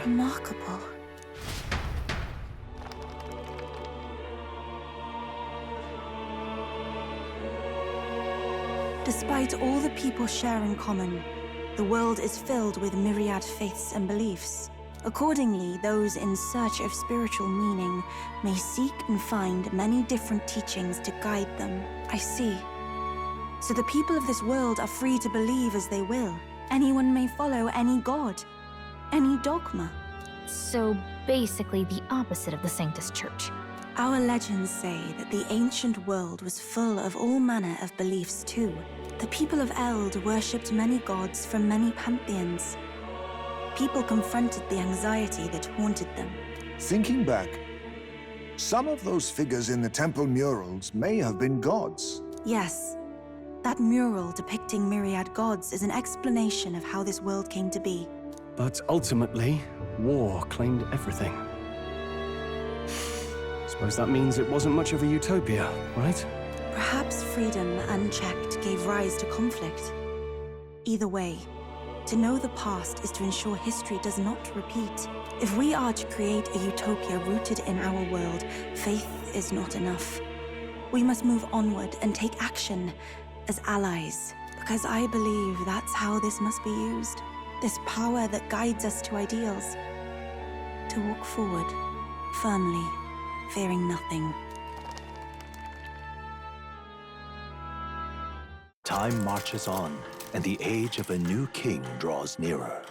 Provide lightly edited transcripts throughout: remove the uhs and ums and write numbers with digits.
Remarkable. Despite all the people share in common, the world is filled with myriad faiths and beliefs. Accordingly, those in search of spiritual meaning may seek and find many different teachings to guide them. I see. So the people of this world are free to believe as they will. Anyone may follow any god, any dogma. So basically the opposite of the Sanctus Church. Our legends say that the ancient world was full of all manner of beliefs too. The people of Eld worshipped many gods from many pantheons. People confronted the anxiety that haunted them. Thinking back, some of those figures in the temple murals may have been gods. Yes. That mural depicting myriad gods is an explanation of how this world came to be. But ultimately, war claimed everything. Suppose that means it wasn't much of a utopia, right? Perhaps freedom unchecked gave rise to conflict. Either way, to know the past is to ensure history does not repeat. If we are to create a utopia rooted in our world, faith is not enough. We must move onward and take action as allies, because I believe that's how this must be used. This power that guides us to ideals. To walk forward, firmly, fearing nothing. Time marches on, and the age of a new king draws nearer.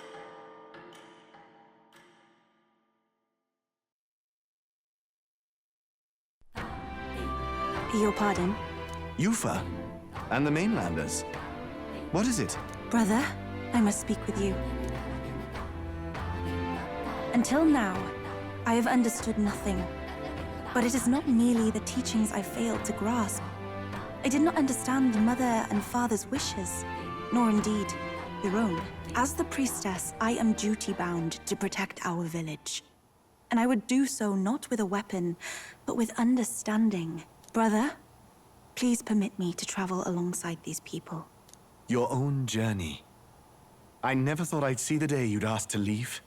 Your pardon? Eupha, and the mainlanders. What is it? Brother, I must speak with you. Until now, I have understood nothing. But it is not merely the teachings I failed to grasp. I did not understand Mother and Father's wishes, nor indeed your own. As the priestess, I am duty-bound to protect our village. And I would do so not with a weapon, but with understanding. Brother, please permit me to travel alongside these people. Your own journey. I never thought I'd see the day you'd ask to leave.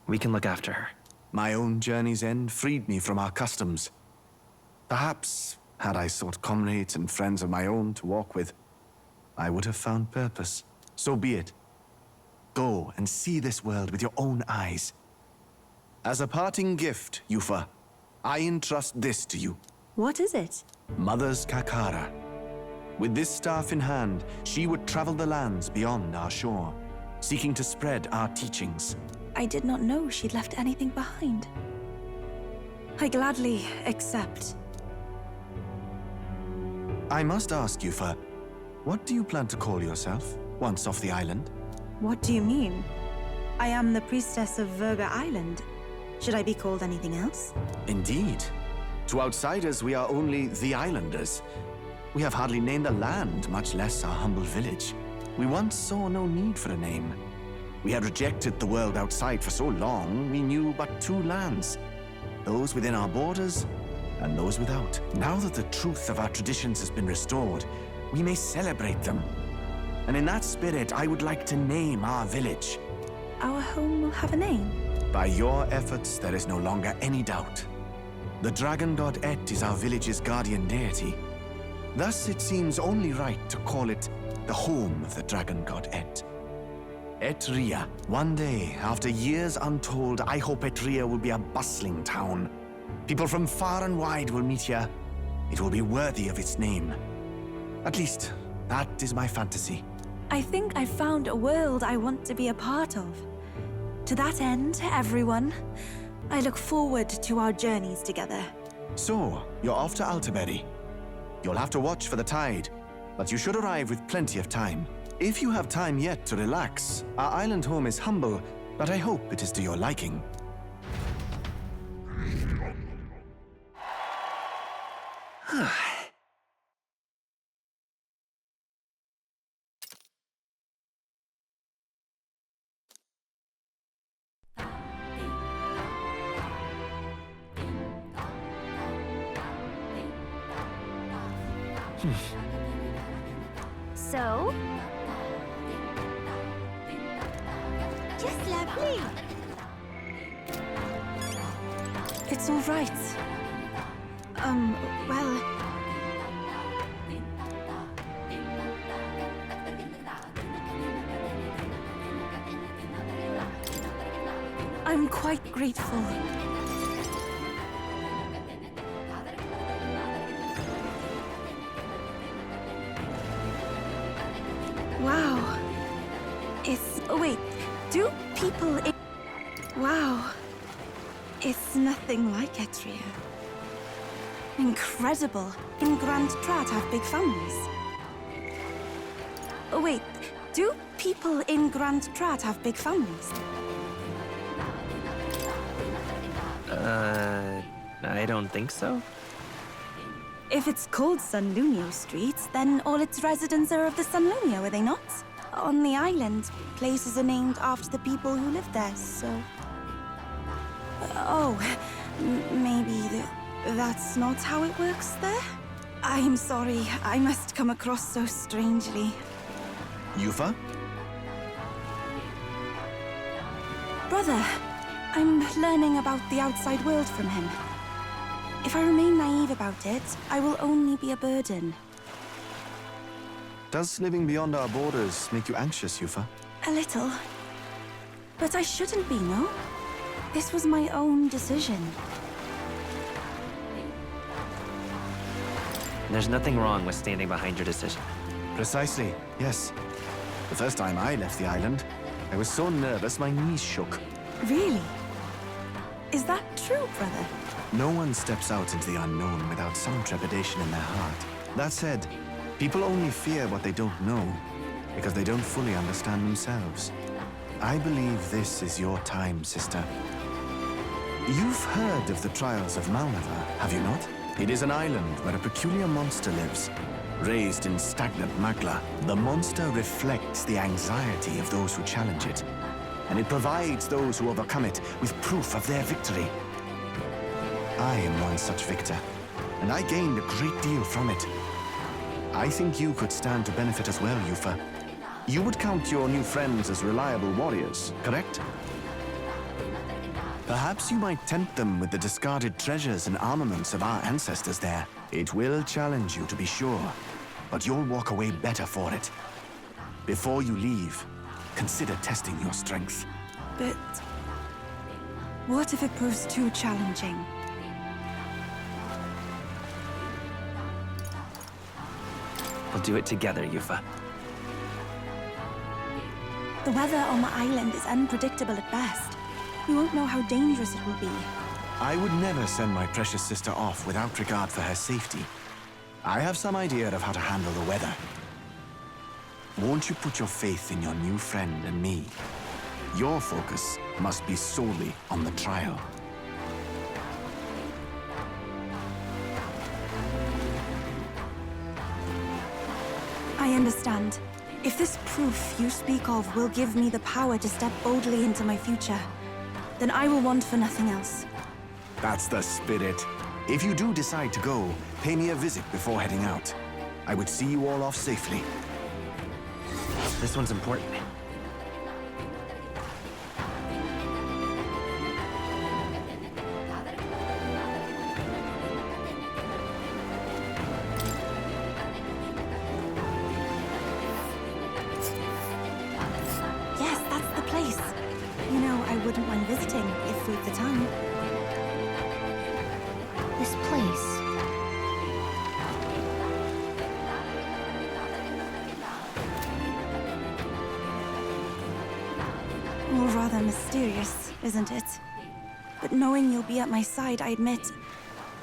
We can look after her. My own journey's end freed me from our customs. Perhaps, had I sought comrades and friends of my own to walk with, I would have found purpose. So be it. Go and see this world with your own eyes. As a parting gift, Eupha, I entrust this to you. What is it? Mother's Kakara. With this staff in hand, she would travel the lands beyond our shore, seeking to spread our teachings. I did not know she'd left anything behind. I gladly accept. I must ask, Eupha, what do you plan to call yourself, once off the island? What do you mean? I am the priestess of Verga Island. Should I be called anything else? Indeed. To outsiders, we are only the islanders. We have hardly named a land, much less our humble village. We once saw no need for a name. We had rejected the world outside for so long, we knew but two lands. Those within our borders, and those without. Now that the truth of our traditions has been restored, we may celebrate them. And in that spirit, I would like to name our village. Our home will have a name. By your efforts, there is no longer any doubt. The dragon god Et is our village's guardian deity. Thus, it seems only right to call it the home of the dragon god Et. Etria. One day, after years untold, I hope Etria will be a bustling town. People from far and wide will meet here. It will be worthy of its name. At least, that is my fantasy. I think I found a world I want to be a part of. To that end, everyone, I look forward to our journeys together. So, you're off to Altaberry. You'll have to watch for the tide, but you should arrive with plenty of time. If you have time yet to relax, our island home is humble, but I hope it is to your liking. So? Just lovely. It's all right. Well... I'm quite grateful. Wow. It's... oh, wait. Do people in... wow. It's nothing like Etria. Incredible. In Grand Trat have big families. Oh, wait. Do people in Grand Trat have big families? I don't think so. If it's called San Lunio Street, then all its residents are of the San Lunio, are they not? On the island, places are named after the people who live there, so... oh, maybe that's not how it works there? I'm sorry, I must come across so strangely. Eupha? Brother, I'm learning about the outside world from him. If I remain naive about it, I will only be a burden. Does living beyond our borders make you anxious, Eupha? A little. But I shouldn't be, no? This was my own decision. There's nothing wrong with standing behind your decision. Precisely, yes. The first time I left the island, I was so nervous my knees shook. Really? Is that true, brother? No one steps out into the unknown without some trepidation in their heart. That said, people only fear what they don't know because they don't fully understand themselves. I believe this is your time, sister. You've heard of the trials of Malnever, have you not? It is an island where a peculiar monster lives. Raised in stagnant magma, the monster reflects the anxiety of those who challenge it, and it provides those who overcome it with proof of their victory. I am one such victor, and I gained a great deal from it. I think you could stand to benefit as well, Eupha. You would count your new friends as reliable warriors, correct? Perhaps you might tempt them with the discarded treasures and armaments of our ancestors there. It will challenge you, to be sure, but you'll walk away better for it. Before you leave, consider testing your strength. But... what if it proves too challenging? We'll do it together, Eupha. The weather on the island is unpredictable at best. We won't know how dangerous it will be. I would never send my precious sister off without regard for her safety. I have some idea of how to handle the weather. Won't you put your faith in your new friend and me? Your focus must be solely on the trial. I understand. If this proof you speak of will give me the power to step boldly into my future, then I will want for nothing else. That's the spirit. If you do decide to go, pay me a visit before heading out. I would see you all off safely. This one's important. Yes, that's the place. You know, I wouldn't mind visiting if we've the time. This place. All rather mysterious, isn't it? But knowing you'll be at my side, I admit,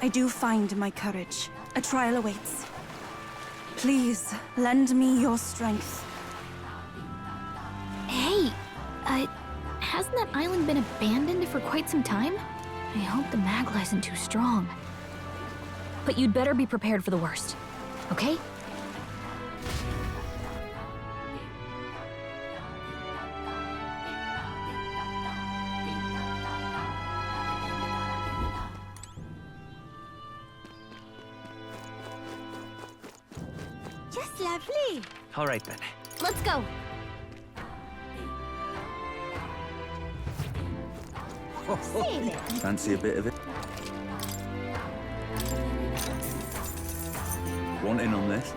I do find my courage. A trial awaits. Please, lend me your strength. Hey, hasn't that island been abandoned for quite some time? I hope the Magla isn't too strong. But you'd better be prepared for the worst, okay? Just lovely. All right, then. Let's go! Fancy a bit of it? Want in on this?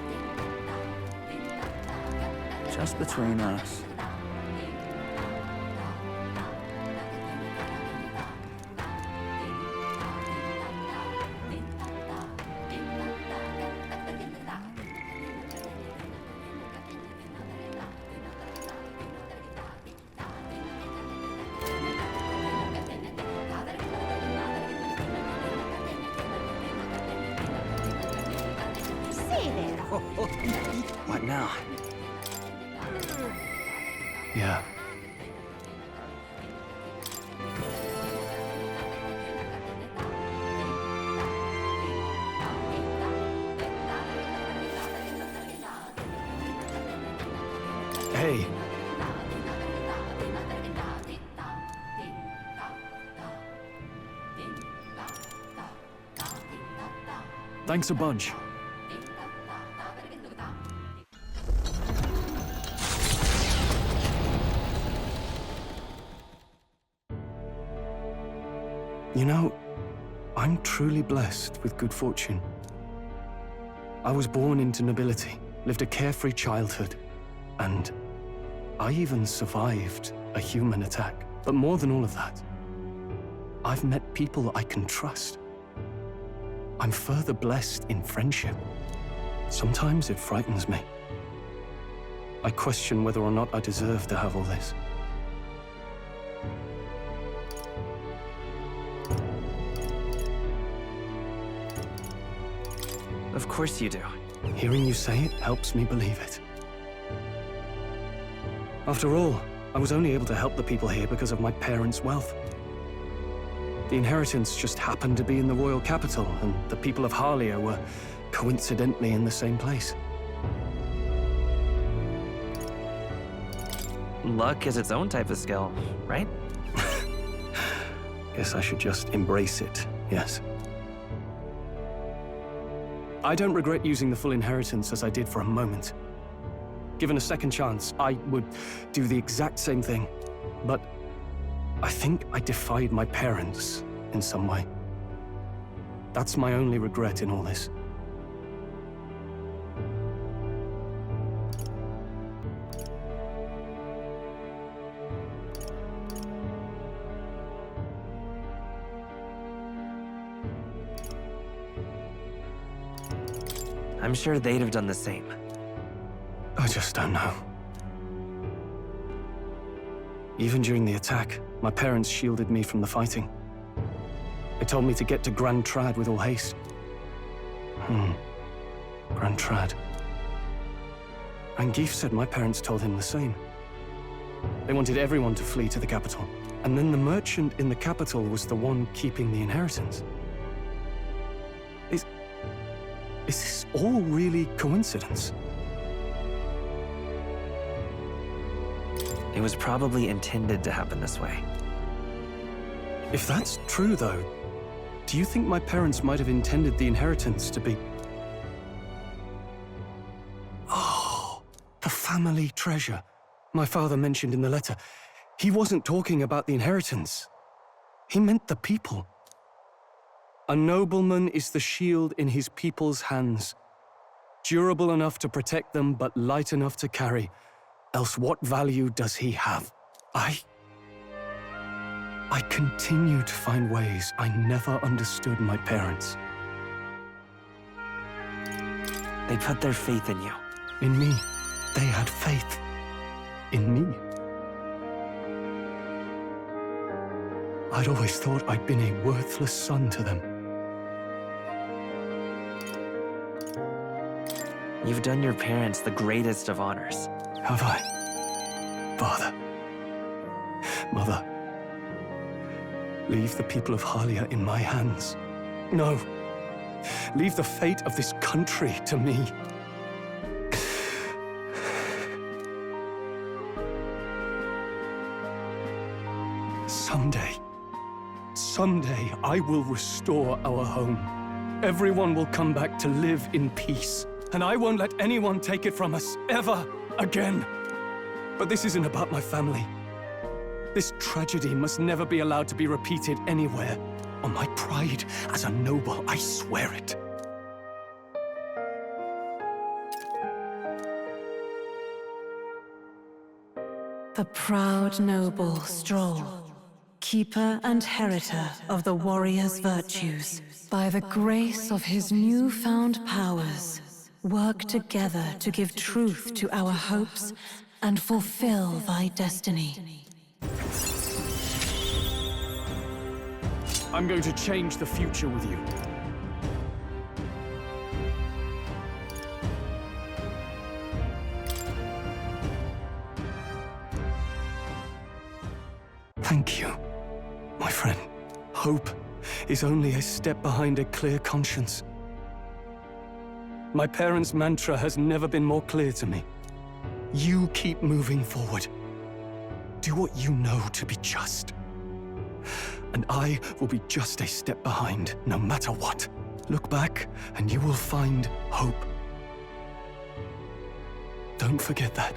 Just between us. What now? Yeah. Hey. Thanks a bunch. You know, I'm truly blessed with good fortune. I was born into nobility, lived a carefree childhood, and I even survived a human attack. But more than all of that, I've met people I can trust. I'm further blessed in friendship. Sometimes it frightens me. I question whether or not I deserve to have all this. Of course you do. Hearing you say it helps me believe it. After all, I was only able to help the people here because of my parents' wealth. The inheritance just happened to be in the royal capital, and the people of Harlia were coincidentally in the same place. Luck is its own type of skill, right? Guess I should just embrace it, yes. I don't regret using the full inheritance as I did for a moment. Given a second chance, I would do the exact same thing. But I think I defied my parents in some way. That's my only regret in all this. I'm sure they'd have done the same. I just don't know. Even during the attack, my parents shielded me from the fighting. They told me to get to Grand Trad with all haste. Grand Trad. And Geef said my parents told him the same. They wanted everyone to flee to the capital. And then the merchant in the capital was the one keeping the inheritance. Is this all really coincidence? It was probably intended to happen this way. If that's true, though, do you think my parents might have intended the inheritance to be... Oh, the family treasure my father mentioned in the letter. He wasn't talking about the inheritance. He meant the people. A nobleman is the shield in his people's hands, durable enough to protect them, but light enough to carry. Else what value does he have? I continue to find ways I never understood my parents. They put their faith in you. In me. They had faith. In me. I'd always thought I'd been a worthless son to them. You've done your parents the greatest of honors. Have I? Father. Mother. Leave the people of Harlia in my hands. No. Leave the fate of this country to me. Someday I will restore our home. Everyone will come back to live in peace. And I won't let anyone take it from us, ever again. But this isn't about my family. This tragedy must never be allowed to be repeated anywhere. On my pride as a noble, I swear it. The proud noble Strohl, keeper and heritor of the warrior's virtues, by the grace of his newfound powers, work together to give truth to our hopes and fulfill thy destiny. I'm going to change the future with you. Thank you, my friend. Hope is only a step behind a clear conscience. My parents' mantra has never been more clear to me. You keep moving forward. Do what you know to be just. And I will be just a step behind, no matter what. Look back, and you will find hope. Don't forget that.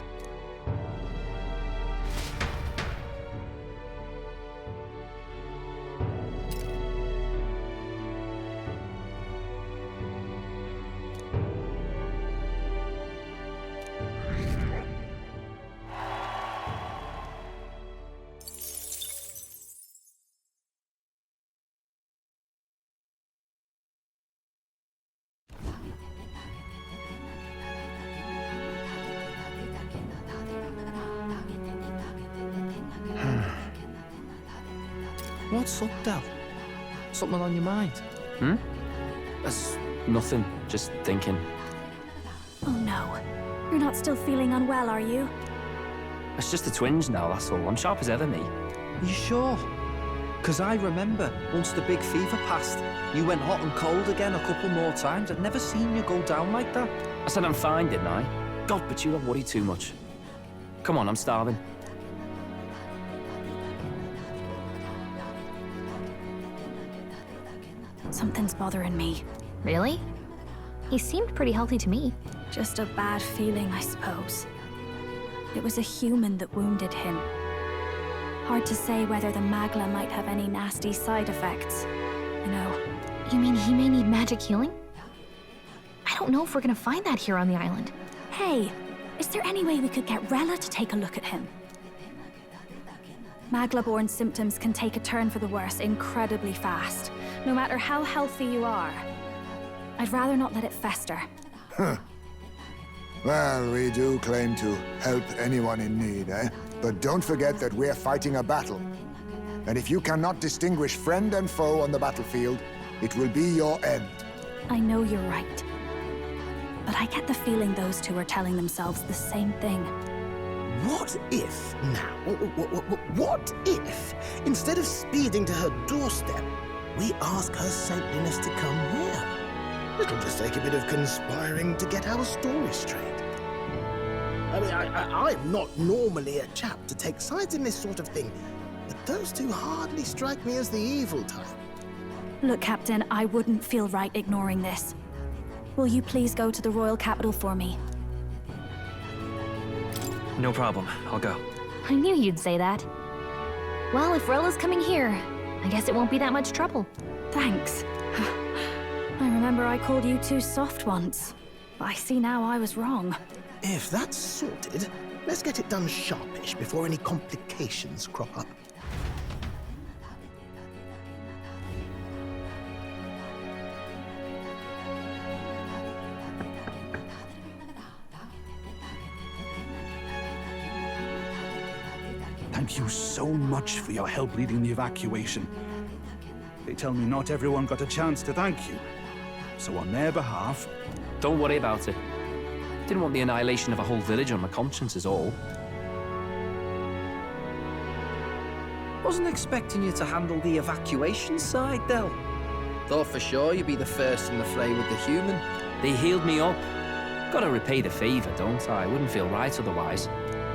What's up, Del? Something on your mind? That's nothing, just thinking. Oh no. You're not still feeling unwell, are you? It's just the twinge now, that's all. I'm sharp as ever, me. You sure? Because I remember, once the big fever passed, you went hot and cold again a couple more times. I'd never seen you go down like that. I said I'm fine, didn't I? God, but you don't worry too much. Come on, I'm starving. Something's bothering me. Really? He seemed pretty healthy to me. Just a bad feeling, I suppose. It was a human that wounded him. Hard to say whether the Magla might have any nasty side effects. You know. You mean he may need magic healing? I don't know if we're gonna find that here on the island. Hey, is there any way we could get Rella to take a look at him? Magla-born symptoms can take a turn for the worse incredibly fast, no matter how healthy you are. I'd rather not let it fester. Well, we do claim to help anyone in need, eh? But don't forget that we're fighting a battle. And if you cannot distinguish friend and foe on the battlefield, it will be your end. I know you're right. But I get the feeling those two are telling themselves the same thing. What if, now, what if, instead of speeding to her doorstep, we ask her saintliness to come here? It'll just take a bit of conspiring to get our story straight. I mean, I'm not normally a chap to take sides in this sort of thing, but those two hardly strike me as the evil type. Look, Captain, I wouldn't feel right ignoring this. Will you please go to the royal capital for me? No problem, I'll go. I knew you'd say that. Well, if Rella's coming here, I guess it won't be that much trouble. Thanks. I remember I called you too soft once. But I see now I was wrong. If that's sorted, let's get it done sharpish before any complications crop up. Thank you so much for your help leading the evacuation. They tell me not everyone got a chance to thank you. So on their behalf... Don't worry about it. Didn't want the annihilation of a whole village on my conscience is all. Wasn't expecting you to handle the evacuation side, Del. Thought for sure you'd be the first in the fray with the human. They healed me up. Gotta repay the favor, don't I? Wouldn't feel right otherwise.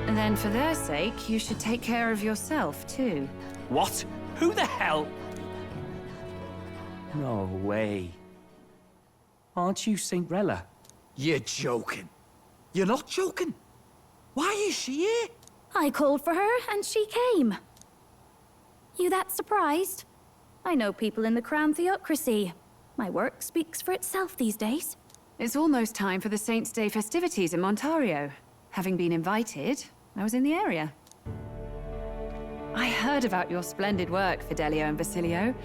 And then for their sake, you should take care of yourself, too. What? Who the hell? No way. Aren't you Saint Rella? You're joking. You're not joking. Why is she here? I called for her and she came. You that surprised? I know people in the Crown Theocracy. My work speaks for itself these days. It's almost time for the Saints' Day festivities in Montario. Having been invited, I was in the area. I heard about your splendid work, Fidelio and Basilio.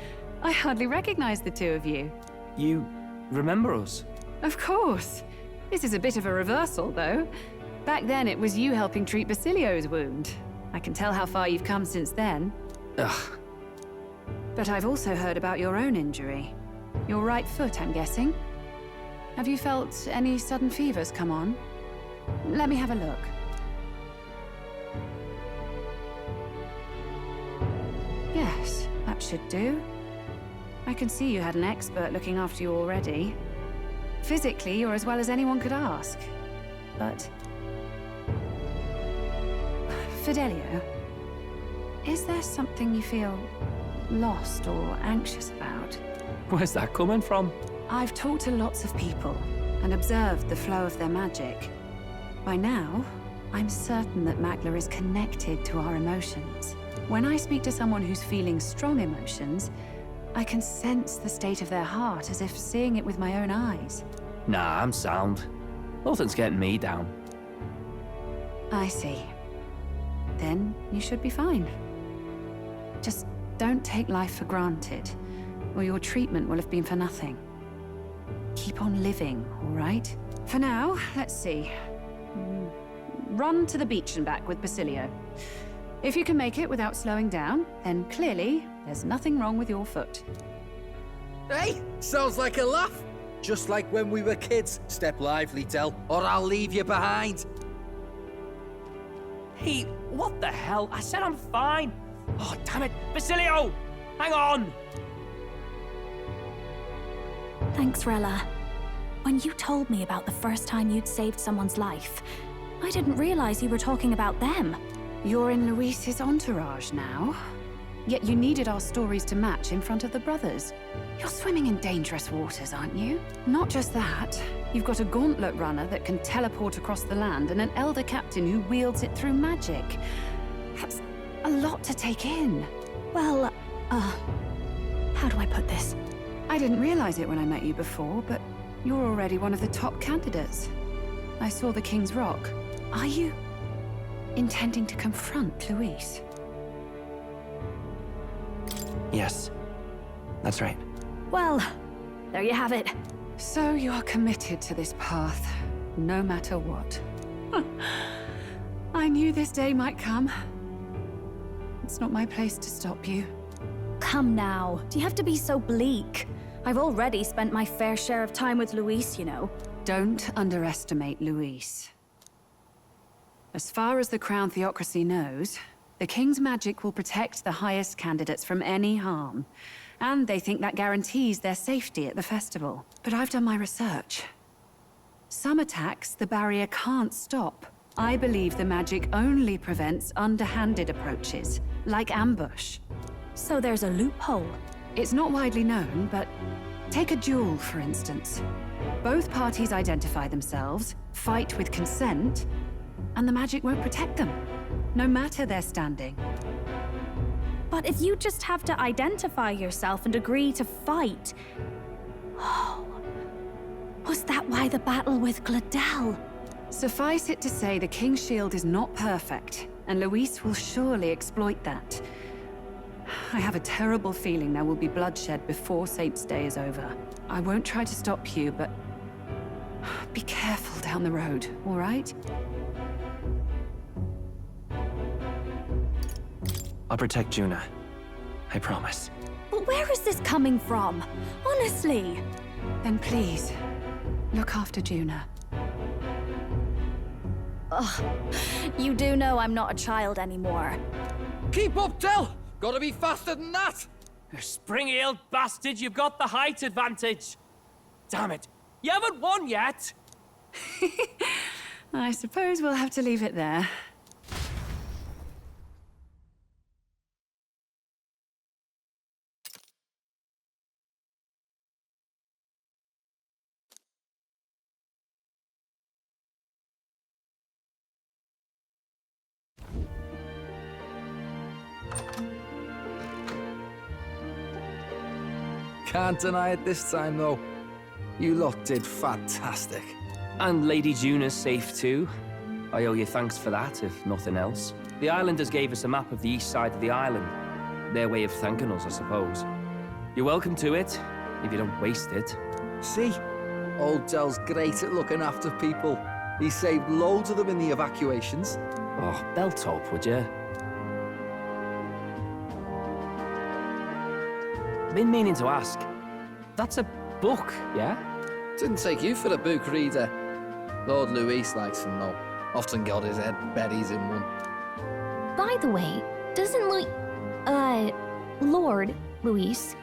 I hardly recognize the two of you. You remember us? Of course. This is a bit of a reversal, though. Back then, it was you helping treat Basilio's wound. I can tell how far you've come since then. Ugh. But I've also heard about your own injury. Your right foot, I'm guessing. Have you felt any sudden fevers come on? Let me have a look. Yes, that should do. I can see you had an expert looking after you already. Physically, you're as well as anyone could ask. But... Fidelio, is there something you feel lost or anxious about? Where's that coming from? I've talked to lots of people and observed the flow of their magic. By now, I'm certain that Magla is connected to our emotions. When I speak to someone who's feeling strong emotions, I can sense the state of their heart as if seeing it with my own eyes. Nah, I'm sound. Nothing's getting me down. I see. Then you should be fine. Just don't take life for granted, or your treatment will have been for nothing. Keep on living, all right? For now, let's see. Run to the beach and back with Basilio. If you can make it without slowing down, then clearly there's nothing wrong with your foot. Hey, sounds like a laugh. Just like when we were kids. Step lively, Del, or I'll leave you behind. Hey, what the hell? I said I'm fine. Oh, damn it. Basilio! Hang on! Thanks, Rella. When you told me about the first time you'd saved someone's life, I didn't realize you were talking about them. You're in Luis's entourage now. Yet you needed our stories to match in front of the brothers. You're swimming in dangerous waters, aren't you? Not just that. You've got a gauntlet runner that can teleport across the land and an elder captain who wields it through magic. That's a lot to take in. Well, how do I put this? I didn't realize it when I met you before, but you're already one of the top candidates. I saw the King's Rock. Are you intending to confront Luis? Yes, that's right. Well, there you have it. So you are committed to this path, no matter what. I knew this day might come. It's not my place to stop you. Come now, do you have to be so bleak? I've already spent my fair share of time with Luis, you know. Don't underestimate Luis. As far as the Crown Theocracy knows, the King's magic will protect the highest candidates from any harm. And they think that guarantees their safety at the festival. But I've done my research. Some attacks the barrier can't stop. I believe the magic only prevents underhanded approaches, like ambush. So there's a loophole? It's not widely known, but take a duel, for instance. Both parties identify themselves, fight with consent, and the magic won't protect them, no matter their standing. But if you just have to identify yourself and agree to fight... Oh... Was that why the battle with Gladel? Suffice it to say, the King's Shield is not perfect, and Luis will surely exploit that. I have a terrible feeling there will be bloodshed before Saints' Day is over. I won't try to stop you, but... be careful down the road, all right? I'll protect Juna. I promise. But where is this coming from? Honestly. Then please, look after Juna. Ugh. You do know I'm not a child anymore. Keep up, Del! Gotta be faster than that! You spring-heeled bastard, you've got the height advantage. Damn it, you haven't won yet. I suppose we'll have to leave it there. Can't deny it this time, though. You lot did fantastic. And Lady Juna's safe too. I owe you thanks for that, if nothing else. The islanders gave us a map of the east side of the island. Their way of thanking us, I suppose. You're welcome to it, if you don't waste it. See? Old Dell's great at looking after people. He saved loads of them in the evacuations. Oh, belt up, would you? Been meaning to ask. That's a book, yeah? Didn't take you for a book reader. Lord Luis likes them, though. Often got his head buried in one. By the way, doesn't Lord Luis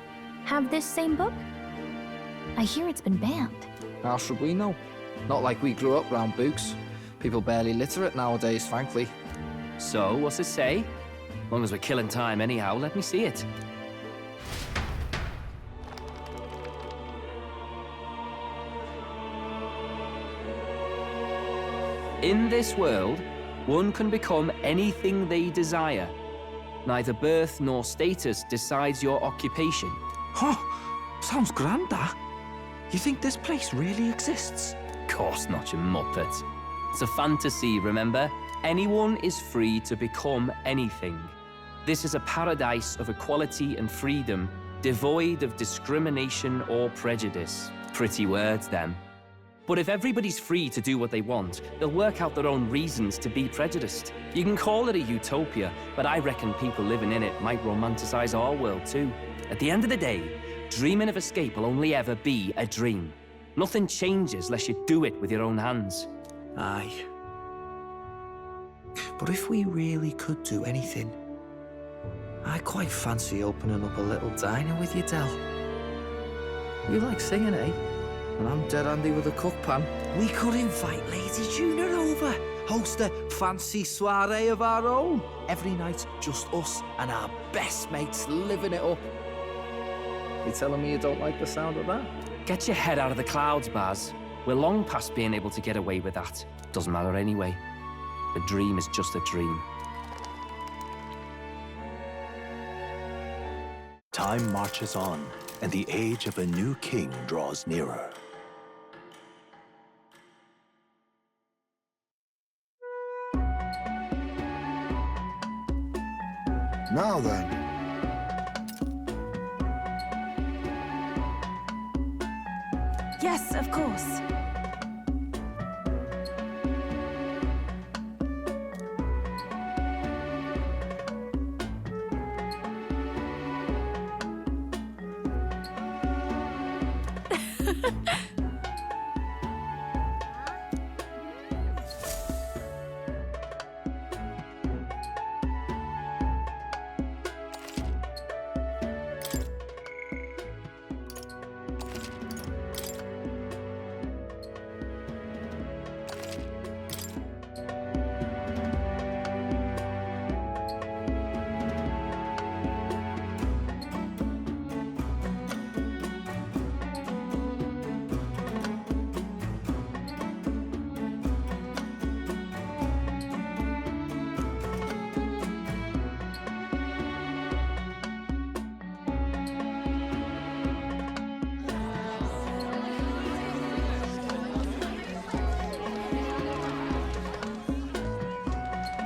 have this same book? I hear it's been banned. How should we know? Not like we grew up round books. People barely literate nowadays, frankly. So, what's it say? As long as we're killing time anyhow, let me see it. In this world, one can become anything they desire. Neither birth nor status decides your occupation. Huh? Sounds grand, that. You think this place really exists? Of course not, you muppet. It's a fantasy, remember? Anyone is free to become anything. This is a paradise of equality and freedom, devoid of discrimination or prejudice. Pretty words, them. But if everybody's free to do what they want, they'll work out their own reasons to be prejudiced. You can call it a utopia, but I reckon people living in it might romanticize our world too. At the end of the day, dreaming of escape will only ever be a dream. Nothing changes unless you do it with your own hands. Aye. But if we really could do anything, I quite fancy opening up a little diner with you, Del. You like singing, eh? And I'm dead handy with a cook pan. We could invite Lady Juna over. Host a fancy soiree of our own. Every night, just us and our best mates living it up. You telling me you don't like the sound of that? Get your head out of the clouds, Baz. We're long past being able to get away with that. Doesn't matter anyway. A dream is just a dream. Time marches on, and the age of a new king draws nearer. Now then. Yes, of course.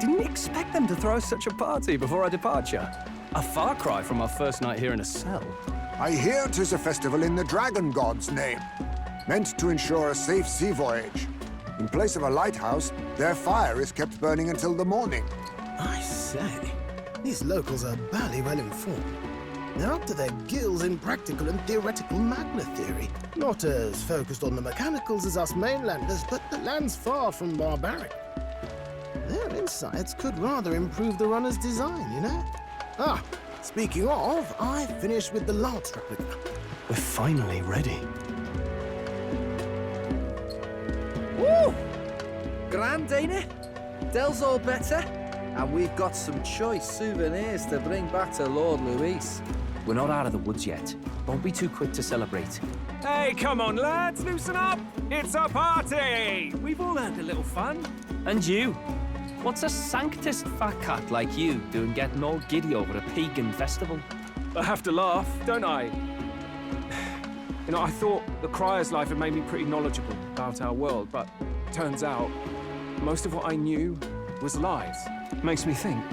Didn't expect them to throw such a party before our departure. A far cry from our first night here in a cell. I hear 'tis a festival in the Dragon God's name, meant to ensure a safe sea voyage. In place of a lighthouse, their fire is kept burning until the morning. I say, these locals are bally well informed. They're up to their gills in practical and theoretical magna theory. Not as focused on the mechanicals as us mainlanders, but the land's far from barbaric. Their insights could rather improve the runner's design, you know? Ah, speaking of, I finished with the lance replica. We're finally ready. Woo! Grand, ain't it? Del's all better. And we've got some choice souvenirs to bring back to Lord Luis. We're not out of the woods yet. Don't be too quick to celebrate. Hey, come on, lads, loosen up! It's a party! We've all had a little fun. And you? What's a sanctist fat cat like you doing getting all giddy over a pagan festival? I have to laugh, don't I? You know, I thought the Crier's life had made me pretty knowledgeable about our world, but turns out most of what I knew was lies. Makes me think,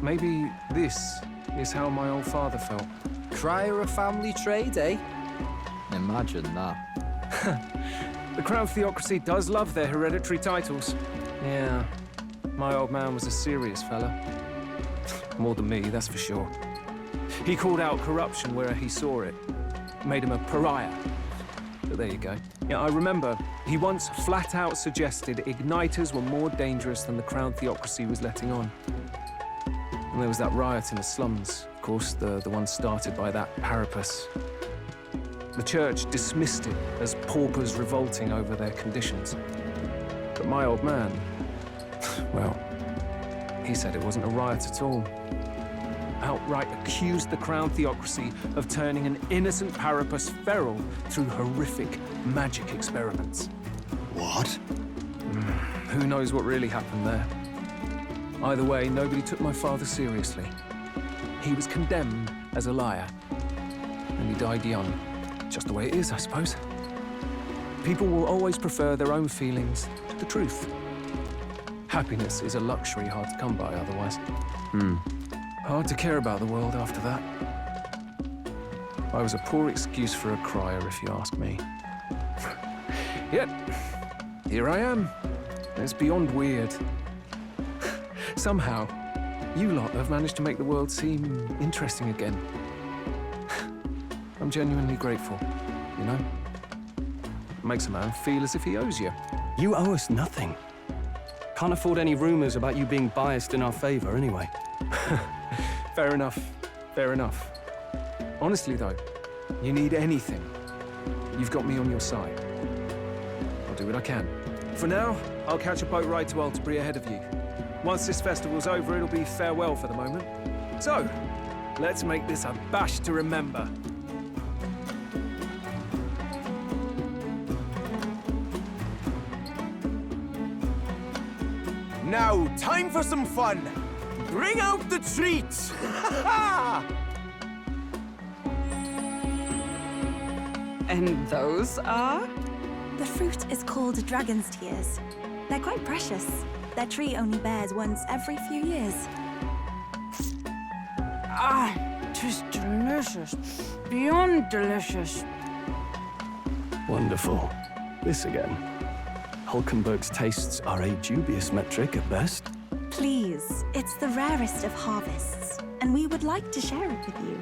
maybe this is how my old father felt. Crier a family trade, eh? Imagine that. The Crown Theocracy does love their hereditary titles. Yeah, my old man was a serious fella. More than me, that's for sure. He called out corruption where he saw it. Made him a pariah. But there you go. Yeah, I remember he once flat out suggested igniters were more dangerous than the Crown Theocracy was letting on. And there was that riot in the slums, of course, the one started by that Parapus. The church dismissed it as paupers revolting over their conditions. But my old man, well, he said it wasn't a riot at all. Outright accused the Crown Theocracy of turning an innocent Parapus feral through horrific magic experiments. What? Who knows what really happened there? Either way, nobody took my father seriously. He was condemned as a liar, and he died young. Just the way it is, I suppose. People will always prefer their own feelings to the truth. Happiness is a luxury hard to come by otherwise. Hard to care about the world after that. I was a poor excuse for a crier, if you ask me. Yet, here I am. It's beyond weird. Somehow, you lot have managed to make the world seem interesting again. I'm genuinely grateful, you know? It makes a man feel as if he owes you. You owe us nothing. Can't afford any rumors about you being biased in our favor, anyway. Fair enough. Fair enough. Honestly, though, you need anything, you've got me on your side. I'll do what I can. For now, I'll catch a boat ride to Altabury ahead of you. Once this festival's over, it'll be farewell for the moment. So, let's make this a bash to remember. Now, time for some fun! Bring out the treats! And those are? The fruit is called dragon's tears. They're quite precious. Their tree only bears once every few years. Ah, 'tis delicious. Beyond delicious. Wonderful. This again. Hulkenberg's tastes are a dubious metric at best. Please, it's the rarest of harvests, and we would like to share it with you.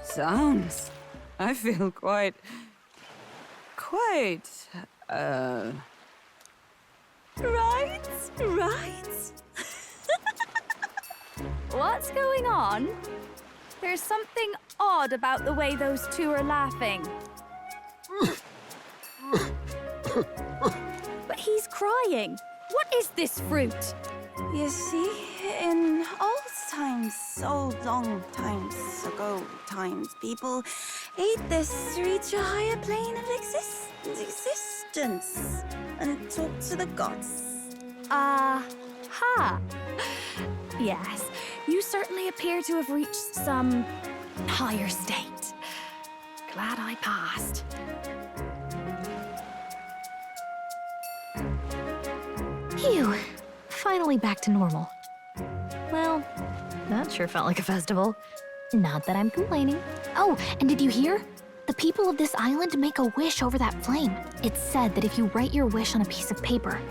Sounds. I feel quite... Right? What's going on? There's something odd about the way those two are laughing. But he's crying. What is this fruit? You see, in old long times ago people ate this to reach a higher plane of existence and talk to the gods. Ha! Yes, you certainly appear to have reached some higher state. Glad I passed. Phew, finally back to normal. Well, that sure felt like a festival. Not that I'm complaining. Oh, and did you hear? The people of this island make a wish over that flame. It's said that if you write your wish on a piece of paper,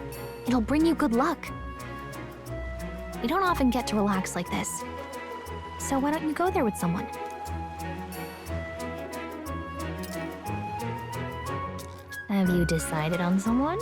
it'll bring you good luck. We don't often get to relax like this. So why don't you go there with someone? Have you decided on someone?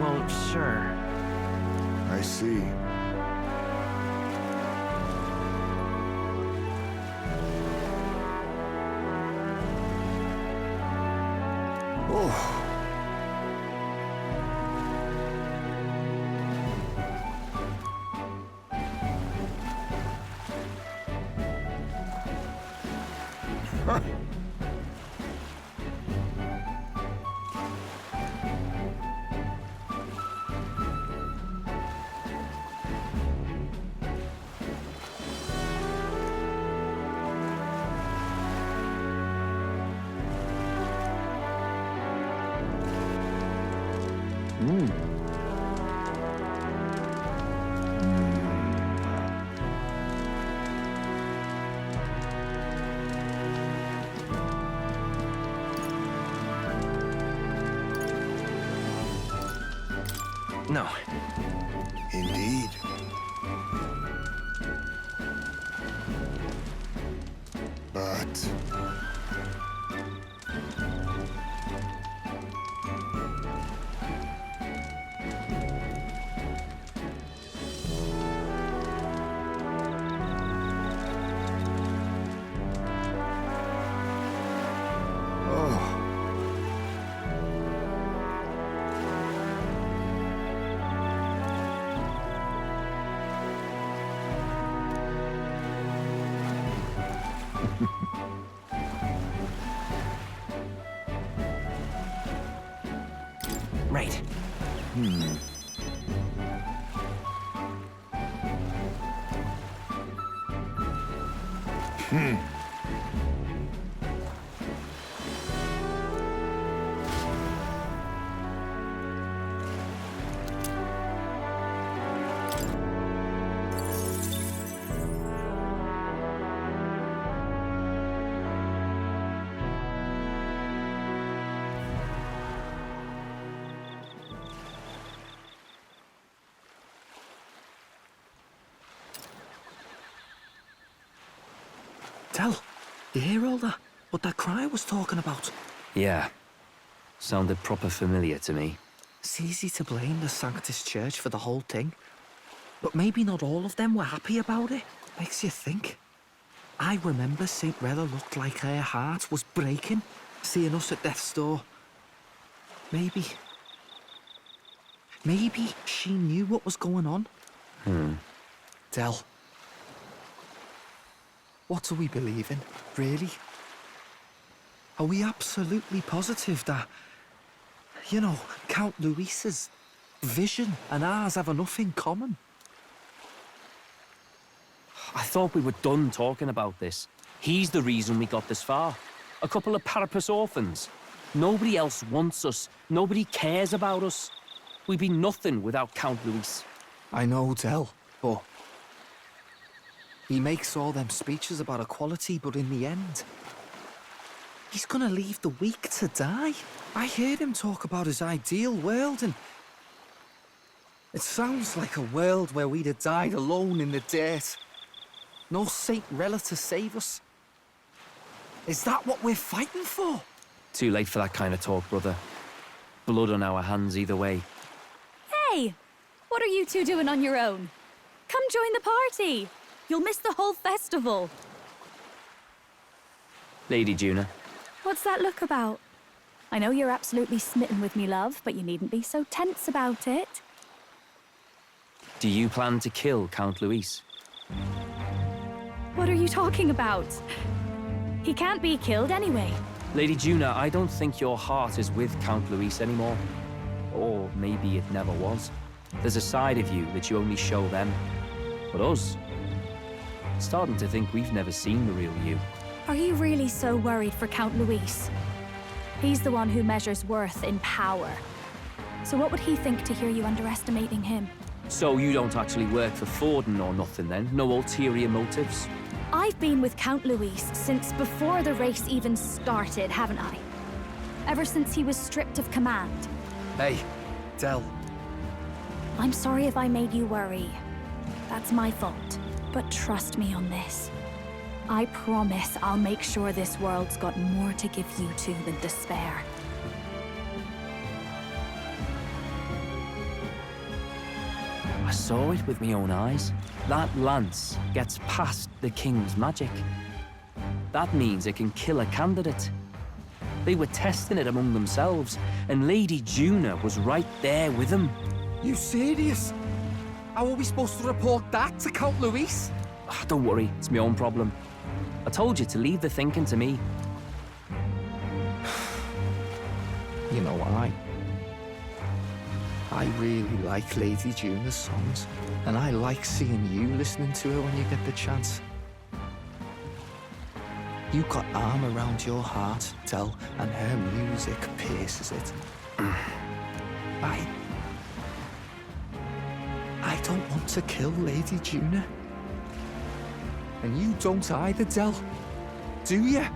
Well, sure. I see. Oh. No. Indeed. But... Right. Tell, you hear all that? What that cry was talking about? Yeah. Sounded proper familiar to me. It's easy to blame the Sanctus Church for the whole thing. But maybe not all of them were happy about it. Makes you think. I remember St. Rella looked like her heart was breaking, seeing us at death's door. Maybe she knew what was going on. Del, what do we believe in, really? Are we absolutely positive that, you know, Count Luis's vision and ours have enough in common? I thought we were done talking about this. He's the reason we got this far. A couple of Parapus orphans. Nobody else wants us. Nobody cares about us. We'd be nothing without Count Luis. I know, Del, but he makes all them speeches about equality, but in the end, he's gonna leave the weak to die. I heard him talk about his ideal world, and it sounds like a world where we'd have died alone in the dirt. No Saint Rella to save us. Is that what we're fighting for? Too late for that kind of talk, brother. Blood on our hands either way. Hey! What are you two doing on your own? Come join the party! You'll miss the whole festival. Lady Juna. What's that look about? I know you're absolutely smitten with me, love, but you needn't be so tense about it. Do you plan to kill Count Luis? What are you talking about? He can't be killed anyway. Lady Juna, I don't think your heart is with Count Luis anymore. Or maybe it never was. There's a side of you that you only show them. But us, starting to think we've never seen the real you. Are you really so worried for Count Luis? He's the one who measures worth in power. So what would he think to hear you underestimating him? So you don't actually work for Forden or nothing then? No ulterior motives? I've been with Count Luis since before the race even started, haven't I? ever since he was stripped of command. Hey, Del. I'm sorry if I made you worry. That's my fault. But trust me on this. I promise I'll make sure this world's got more to give you two than despair. I saw it with my own eyes. That lance gets past the king's magic. That means it can kill a candidate. They were testing it among themselves, and Lady Juna was right there with them. You serious? How are we supposed to report that to Count Luis? Don't worry, it's my own problem. I told you to leave the thinking to me. You know what, I really like Lady Juna's songs, and I like seeing you listening to her when you get the chance. You got arm around your heart, Del, and her music pierces it. I don't want to kill Lady Juna. And you don't either, Del. Do you?